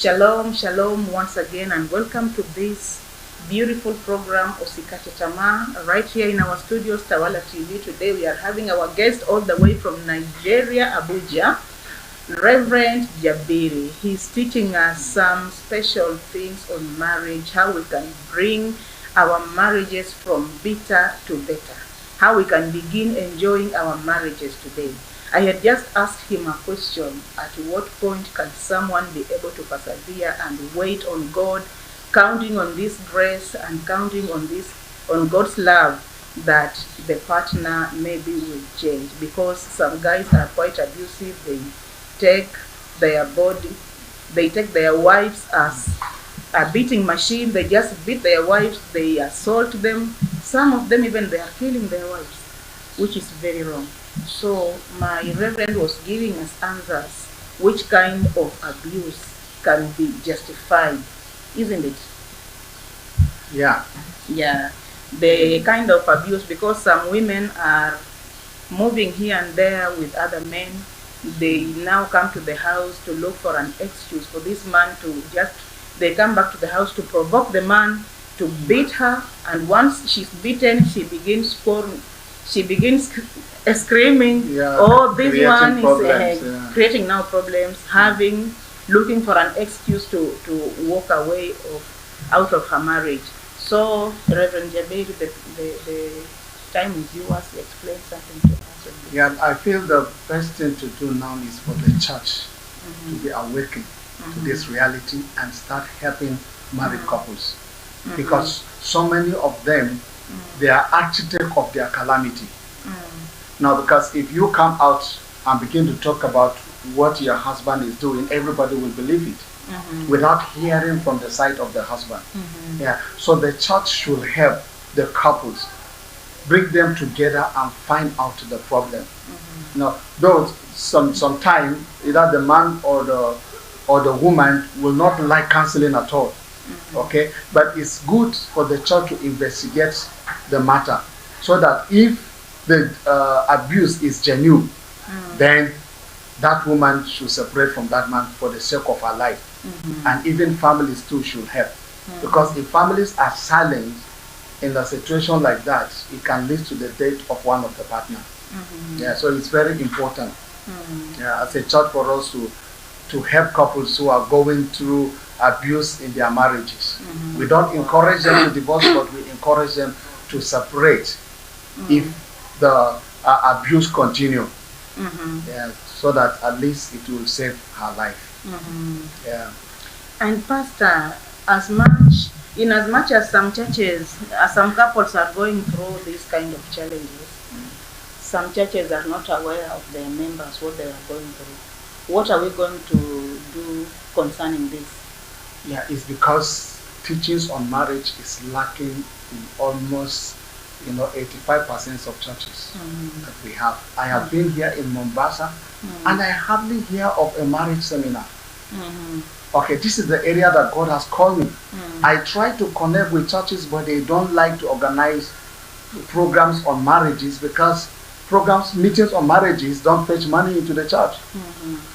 Shalom, shalom once again, and welcome to this beautiful program, USIKATE TAMAA, right here in our studios, Tawala TV. Today we are having our guest all the way from Nigeria, Abuja, Reverend Jabiri. He's teaching us some special things on marriage, how we can bring our marriages from bitter to better, how we can begin enjoying our marriages today. I had just asked him a question: at what point can someone be able to persevere and wait on God, counting on this grace and counting on God's love, that the partner maybe will change? Because some guys are quite abusive. They take their wives as a beating machine. They just beat their wives, they assault them. Some of them even they are killing their wives, which is very wrong. So my reverend was giving us answers which kind of abuse can be justified, isn't it? Yeah. Yeah, the kind of abuse, because some women are moving here and there with other men. They now come to the house to look for an excuse for this man to just, they come back to the house to provoke the man to beat her, and once she's beaten, she begins screaming, oh, this one is creating now problems, looking for an excuse to walk away out of her marriage. So, Reverend Jabir, the time is yours to explain something to us. Yeah, I feel the best thing to do now is for the church to be awakened to this reality and start helping married couples. Because so many of them, they are architects of their calamity. Now, because if you come out and begin to talk about what your husband is doing, everybody will believe it without hearing from the side of the husband. Yeah. So the church should help the couples, bring them together and find out the problem. Now, though sometimes either the man or the woman will not like counseling at all. Okay, but it's good for the church to investigate the matter, so that if the abuse is genuine, then that woman should separate from that man for the sake of her life. And even families too should help, because if families are silent in a situation like that, it can lead to the death of one of the partners. Yeah, so it's very important, yeah, as a church, for us to help couples who are going through abuse in their marriages. We don't encourage them to divorce, but we encourage them to separate if the abuse continue. Yeah, so that at least it will save her life. Yeah. And Pastor, as much as some churches, some couples are going through these kind of challenges, some churches are not aware of their members, what they are going through. What are we going to do concerning this? Yeah, it's because teachings on marriage is lacking in almost 85% of churches that we have. I have been here in Mombasa and I hardly hear of a marriage seminar. Okay, this is the area that God has called me. I try to connect with churches, but they don't like to organize programs on marriages, because meetings on marriages don't fetch money into the church.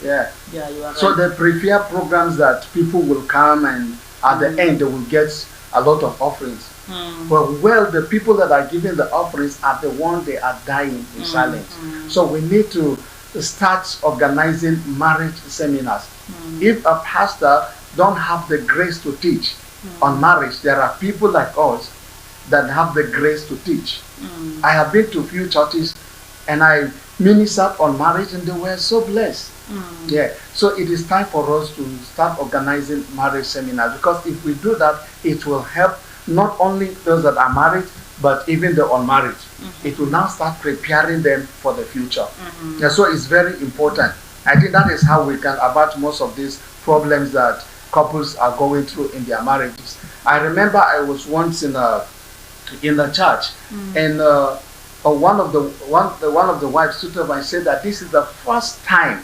Yeah, you are right. So they prefer programs that people will come and at the end they will get a lot of offerings. But the people that are giving the offerings are the ones they are dying in silence. So we need to start organizing marriage seminars. If a pastor don't have the grace to teach on marriage, there are people like us that have the grace to teach. I have been to a few churches and I ministered on marriage and they were so blessed. Yeah, so it is time for us to start organizing marriage seminars, because if we do that, it will help not only those that are married, but even the unmarried. It will now start preparing them for the future. Yeah, so it's very important. I think that is how we can avert most of these problems that couples are going through in their marriages. I remember I was once in a church, and one of the wives stood up and said that this is the first time,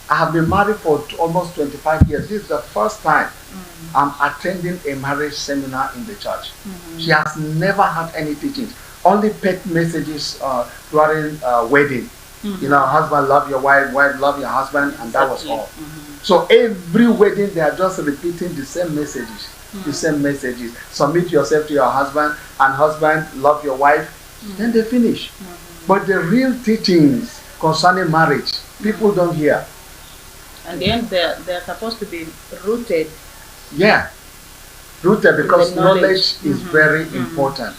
I have been married for almost 25 years. This is the first time I'm attending a marriage seminar in the church. She has never had any teachings, only pet messages during wedding. You know, husband love your wife, wife love your husband, and that was Exactly. all. So every wedding they are just repeating the same messages, the same messages. Submit yourself to your husband, and husband love your wife. Then they finish. But the real teachings concerning marriage, people don't hear. And then they're supposed to be rooted. Yeah, rooted, because the knowledge. knowledge is very important.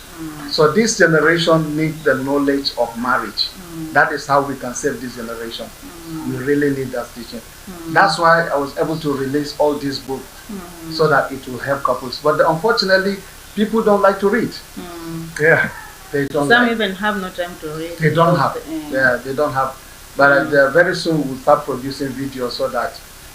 So this generation needs the knowledge of marriage. That is how we can save this generation. We really need that teaching. That's why I was able to release all these books, so that it will help couples. But unfortunately, people don't like to read. Yeah, they don't. Some like. even have no time to read. They don't have. because, Yeah, they don't have. But very soon we'll start producing videos, so that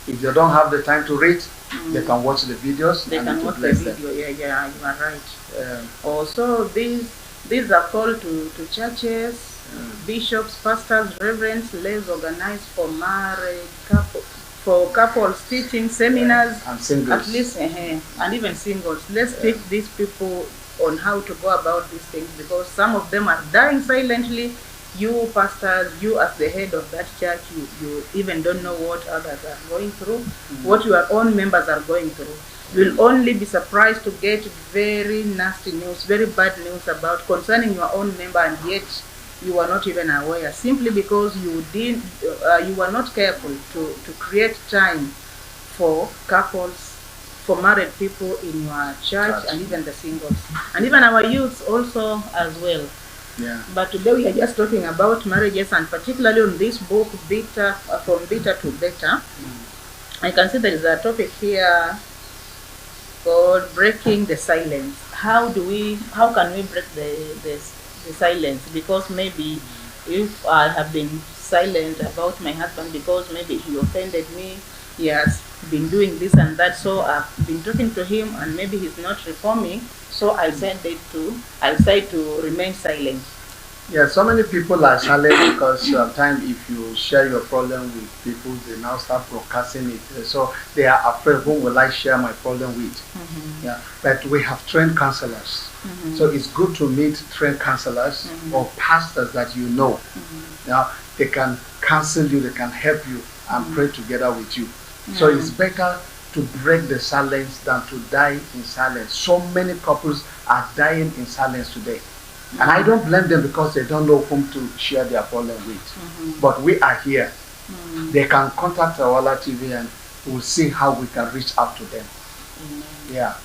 if they don't have the time to read, they can watch the videos. They and can it will watch the bless them. video. Yeah, you are right. Also, these are called to churches, bishops, pastors, reverends, lays organized for married couple, for couples teaching seminars, And singles. at least, and even singles. Let's teach these people on how to go about these things, because some of them are dying silently. You pastors, you as the head of that church, you even don't know what others are going through, what your own members are going through. You'll only be surprised to get very nasty news, very bad news about concerning your own member, and yet you are not even aware, simply because you were not careful to create time for couples, for married people in your church, and even the singles, and even our youths also as well. Yeah. But today we are just talking about marriages, and particularly on this book, Bitter, From Bitter to Better. I can see there is a topic here called breaking the silence. How can we break the silence? Because maybe if I have been silent about my husband because maybe he offended me, he has been doing this and that, so I've been talking to him and maybe he's not reforming, so I decide to remain silent. Yeah, so many people are silent because sometimes if you share your problem with people, they now start broadcasting it. So they are afraid, whom will I share my problem with? Yeah, but we have trained counselors. So it's good to meet trained counselors or pastors that you know. Now they can counsel you, they can help you and pray together with you. So it's better to break the silence than to die in silence. So many couples are dying in silence today. And I don't blame them, because they don't know whom to share their problem with. But we are here. They can contact Awala TV and we'll see how we can reach out to them. Yeah.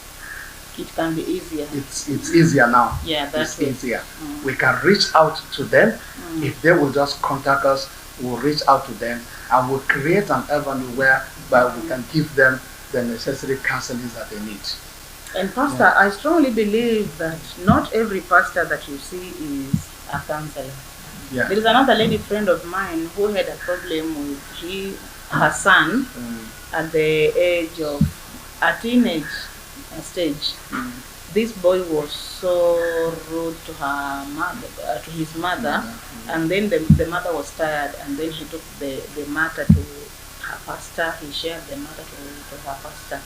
It can be easier. It's easier now. Yeah, that's easier. We can reach out to them. If they will just contact us, we'll reach out to them and we'll create an avenue whereby we can give them the necessary counseling that they need. And Pastor, I strongly believe that not every pastor that you see is a counselor. Yeah. There is another lady friend of mine who had a problem with her son at the age of a teenage stage. This boy was so rude to her mother, to his mother, and then the mother was tired, and then he took the matter to her pastor. He shared the matter to her pastor.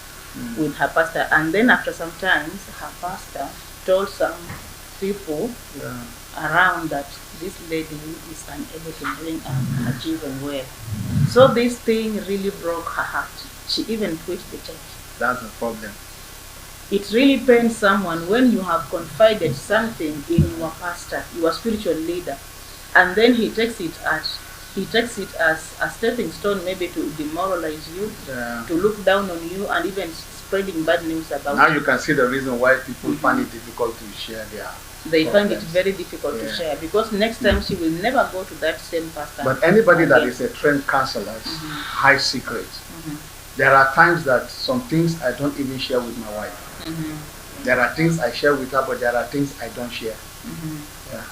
With her pastor, and then after some time her pastor told some people around that this lady is unable to bring up her children well. So this thing really broke her heart. She even quit the church. That's the problem. It really pains someone when you have confided something in your pastor, your spiritual leader, and then he takes it as a stepping stone, maybe to demoralize you, to look down on you, and even spreading bad news about you. Now you can see the reason why people find it difficult to share their They problems. find it very difficult to share, because next time she will never go to that same pastor. But anybody that is a trained counselor hides secrets. There are times that some things I don't even share with my wife. There are things I share with her, but there are things I don't share. Yeah.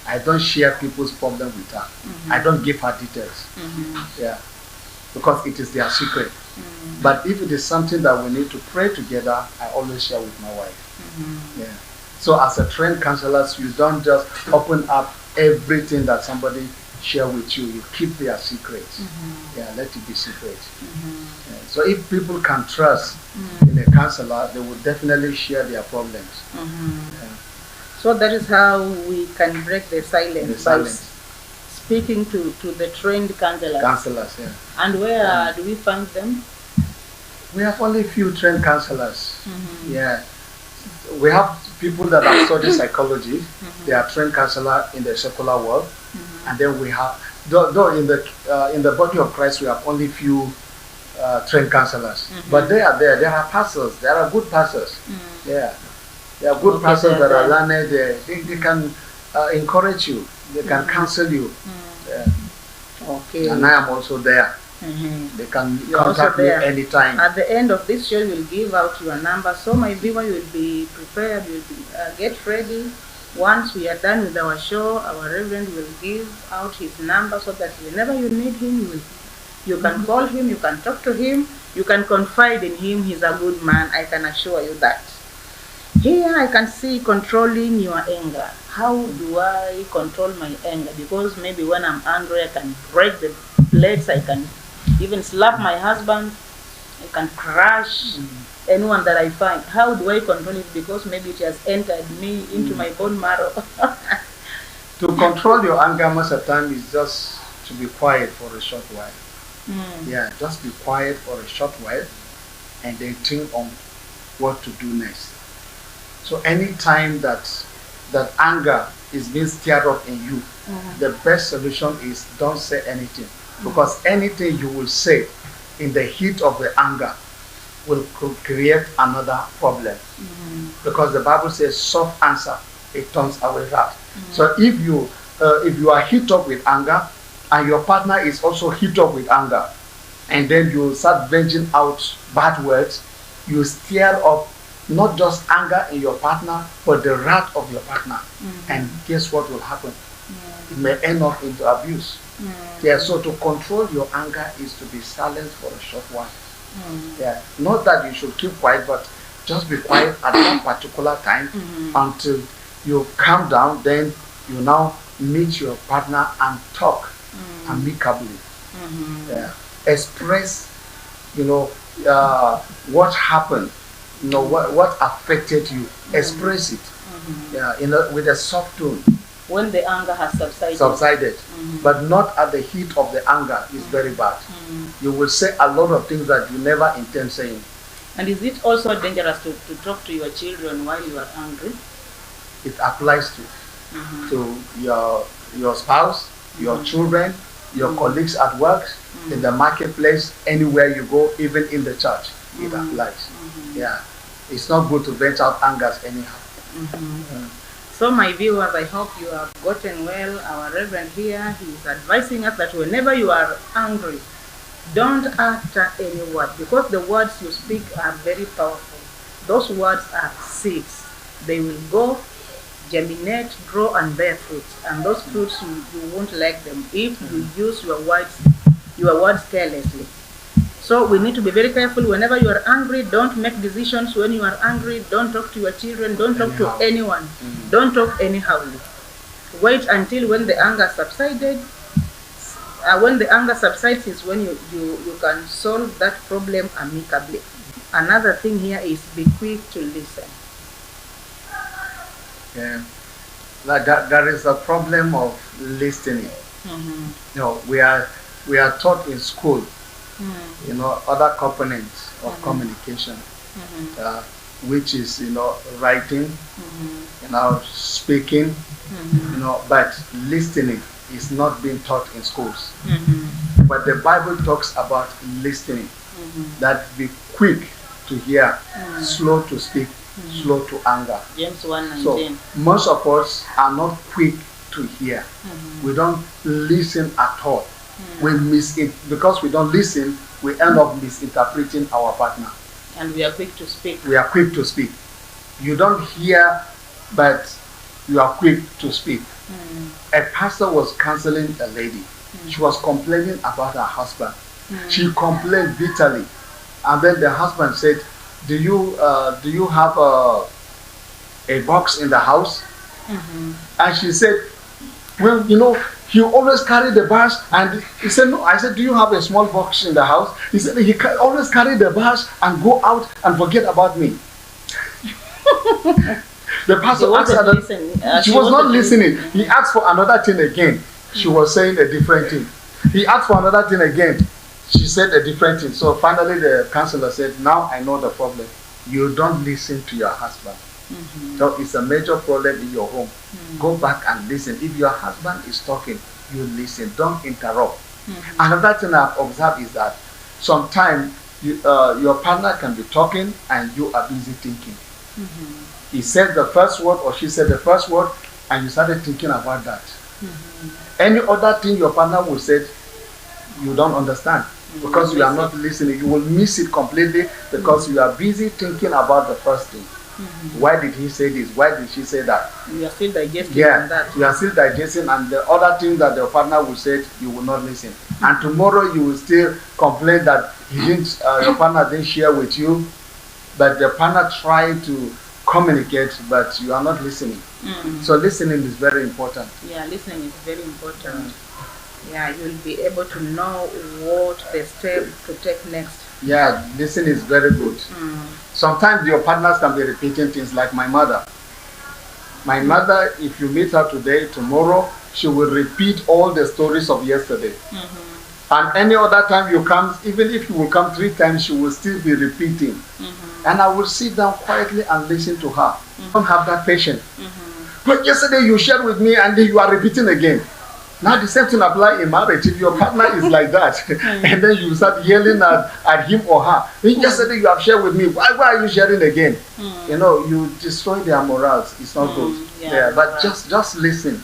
I don't share people's problem with her. I don't give her details. Yeah, because it is their secret. But if it is something that we need to pray together, I always share with my wife. Yeah. So as a trained counselor, you don't just open up everything that somebody share with you. You keep their secrets. Yeah, let it be secret. Yeah. So if people can trust in a counselor, they will definitely share their problems. Yeah. So that is how we can break the silence, by speaking to the trained counselors. Counselors, yeah. And where do we find them? We have only few trained counselors. Yeah. We have people that have studied psychology. They are trained counselor in the secular world. And then we have, though in the body of Christ, we have only few trained counselors. But they are there. There are pastors. There are good pastors. Yeah. There are good pastors that are learned. They can encourage you. They can counsel you. Yeah. Okay. And I am also there. They can contact me anytime. At the end of this show, you will give out your number. So my viewer, you will be prepared. You will be, get ready. Once we are done with our show, our Reverend will give out his number so that whenever you need him, you can call him, you can talk to him, you can confide in him. He's a good man. I can assure you that. Here I can see controlling your anger. How do I control my anger? Because maybe when I'm angry, I can break the plates, I can even slap my husband, I can crush anyone that I find. How do I control it? Because maybe it has entered me into my bone marrow. To control your anger most of the time is just to be quiet for a short while. Yeah, just be quiet for a short while and then think on what to do next. So anytime that anger is being stirred up in you, the best solution is don't say anything. Because anything you will say in the heat of the anger will create another problem. Because the Bible says soft answer, it turns away wrath. So if you are heat up with anger and your partner is also heat up with anger, and then you start venting out bad words, you stir up not just anger in your partner, but the wrath of your partner. And guess what will happen? It may end up into abuse. Yeah, so to control your anger is to be silent for a short while. Yeah, not that you should keep quiet, but just be quiet at that particular time until you calm down. Then you now meet your partner and talk amicably. Yeah, express, what happened. What affected you. Express it. Yeah, with a soft tone. When the anger has subsided. But not at the heat of the anger is very bad. You will say a lot of things that you never intend saying. And is it also dangerous to talk to your children while you are angry? It applies to your spouse, your children, your colleagues at work, in the marketplace, anywhere you go, even in the church. It applies. Yeah, it's not good to vent out angers anyhow. So my viewers, I hope you have gotten well. Our Reverend here, he is advising us that whenever you are angry, don't utter any word, because the words you speak are very powerful. Those words are seeds. They will go, germinate, grow, and bear fruit. And those fruits, you won't like them if you use your words carelessly. So we need to be very careful. Whenever you are angry, don't make decisions when you are angry. Don't talk to your children. Don't talk to anyone. Don't talk anyhow. Wait until when the anger subsided. When the anger subsides is when you can solve that problem amicably. Another thing here is be quick to listen. Yeah, there is a problem of listening. We are taught in school. Other components of communication, which is, writing, speaking, but listening is not being taught in schools. But the Bible talks about listening, that be quick to hear, slow to speak, slow to anger. James 1:19. So most of us are not quick to hear. We don't listen at all. Because we don't listen, we end up misinterpreting our partner. And we are quick to speak. We are quick to speak. You don't hear, but you are quick to speak. A pastor was counseling a lady. She was complaining about her husband. She complained bitterly. And then the husband said, do you have a box in the house? And she said, well, he always carried the bash. And he said, no. I said, do you have a small box in the house? He said, he always carry the bash and go out and forget about me. The pastor asked her, she was not listening. He asked for another thing again. She was saying a different thing. He asked for another thing again. She said a different thing. So finally the counselor said, now I know the problem. You don't listen to your husband. So it's a major problem in your home. Go back and listen. If your husband is talking, you listen. Don't interrupt. Another thing I've observed is that sometimes your partner can be talking and you are busy thinking. He said the first word or she said the first word and you started thinking about that. Any other thing your partner will say, you don't understand because you are not listening. You will miss it completely because you are busy thinking about the first thing. Why did he say this? Why did she say that? You are still digesting that. You are still digesting, and the other thing that the partner will say, you will not listen. And tomorrow you will still complain that your partner didn't share with you, but the partner tried to communicate, but you are not listening. So listening is very important. Yeah, listening is very important. Yeah, you will be able to know what the step to take next. Yeah, listening is very good. Sometimes your partners can be repeating things like my mother. My mother, if you meet her today, tomorrow, she will repeat all the stories of yesterday. And any other time you come, even if you will come 3 times, she will still be repeating. And I will sit down quietly and listen to her. Don't have that patience. But yesterday you shared with me and then you are repeating again. Now the same thing applies in marriage. If your partner is like that, and then you start yelling at him or her, yesterday you have shared with me, why are you sharing again? You know, you destroy their morals. It's not good. But just listen.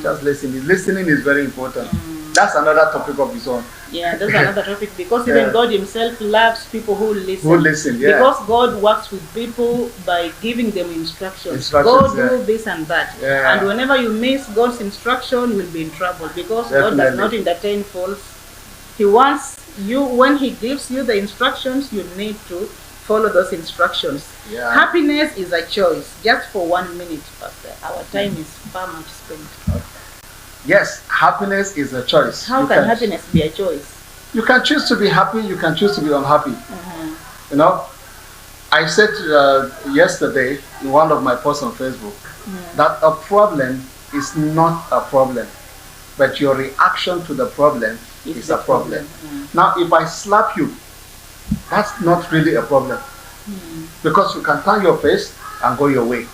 Just listen. Listening is very important. That's another topic of its own. Yeah, that's another topic because even God himself loves people who listen. Who listen, Because God works with people by giving them instructions. God do this and that. And whenever you miss God's instruction, you will be in trouble because God does not entertain faults. He wants you, when he gives you the instructions, you need to follow those instructions. Happiness is a choice. Just for 1 minute, Pastor. Our time is far much spent. Yes, happiness is a choice. How can happiness be a choice? You can choose to be happy, you can choose to be unhappy. You know, I said yesterday in one of my posts on Facebook that a problem is not a problem, but your reaction to the problem is a problem. Now, if I slap you, that's not really a problem because you can turn your face and go your way.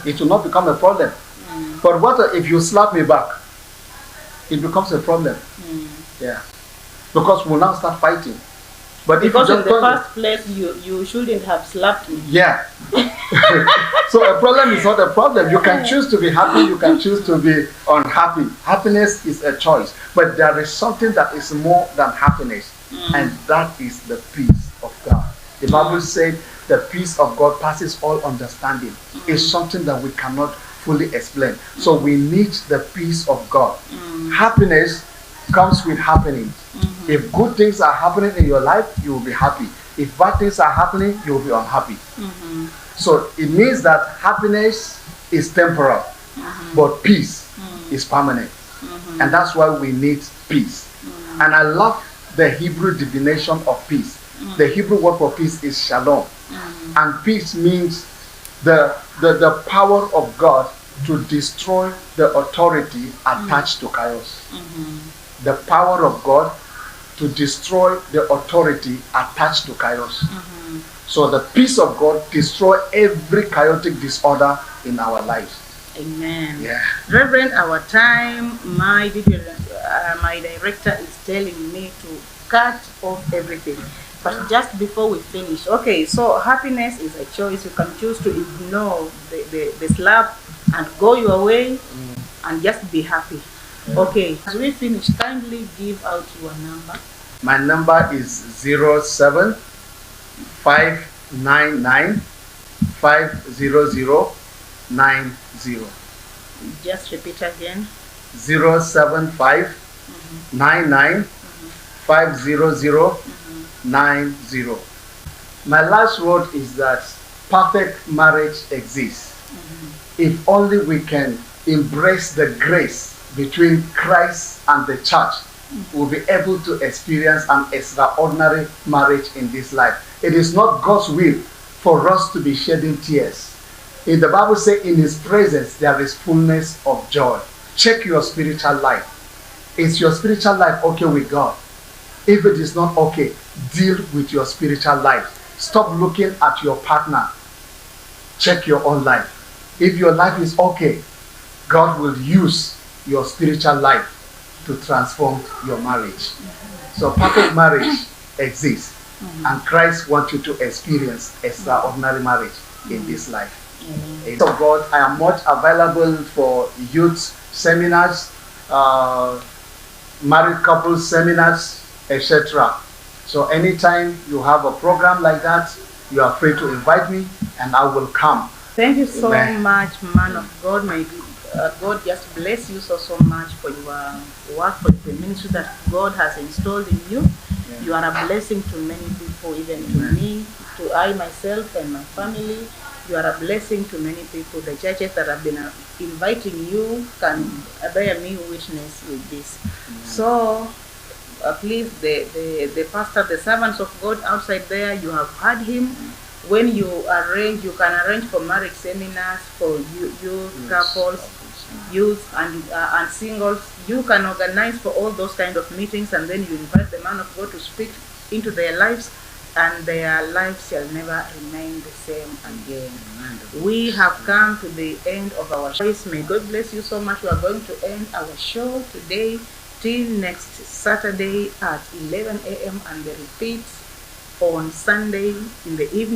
It will not become a problem. But what if you slap me back? It becomes a problem. Because we'll now start fighting. But because in the first place you shouldn't have slapped me. So a problem is not a problem. You can choose to be happy, you can choose to be unhappy. Happiness is a choice. But there is something that is more than happiness. And that is the peace of God. The Bible said the peace of God passes all understanding. It's something that we cannot fully explain. So we need the peace of God. Happiness comes with happening. If good things are happening in your life, you will be happy. If bad things are happening, you will be unhappy. So it means that happiness is temporal, but peace is permanent. And that's why we need peace. And I love the Hebrew divination of peace. The Hebrew word for peace is shalom. And peace means the power of God to destroy the authority attached to chaos. The power of God to destroy the authority attached to chaos. So the peace of God destroy every chaotic disorder in our lives. Amen. Reverend, our time, my director is telling me to cut off everything. But just before we finish, okay, so happiness is a choice. You can choose to ignore the slap and go your way and just be happy. Okay, as we finish, kindly give out your number. My number is 07599500090. Just repeat again. 07599500090. My last word is that perfect marriage exists. If only we can embrace the grace between Christ and the church, we'll be able to experience an extraordinary marriage in this life. It is not God's will for us to be shedding tears. In the Bible says, in his presence there is fullness of joy. Check your spiritual life. Is your spiritual life okay with God? If it is not okay, deal with your spiritual life. Stop looking at your partner. Check your own life. If your life is okay, God will use your spiritual life to transform your marriage. So perfect marriage exists, and Christ wants you to experience extraordinary marriage in this life. So God, I am much available for youth seminars, married couples seminars, etc. So anytime you have a program like that, you are free to invite me and I will come. Thank you so much, man of God. May God just bless you so much for your work, for the ministry that God has installed in you. Yeah. You are a blessing to many people, even to me, to I myself and my family. You are a blessing to many people. The churches that have been inviting you can bear me witness with this. So please, the pastor, the servants of God outside there, you have heard him. When you can arrange for marriage seminars for youth couples, youth and singles. You can organize for all those kind of meetings, and then you invite the man of God to speak into their lives, and their lives shall never remain the same again. We have come to the end of our show. May God bless you so much. We are going to end our show today till next Saturday at 11 a.m. and the repeat on Sunday in the evening.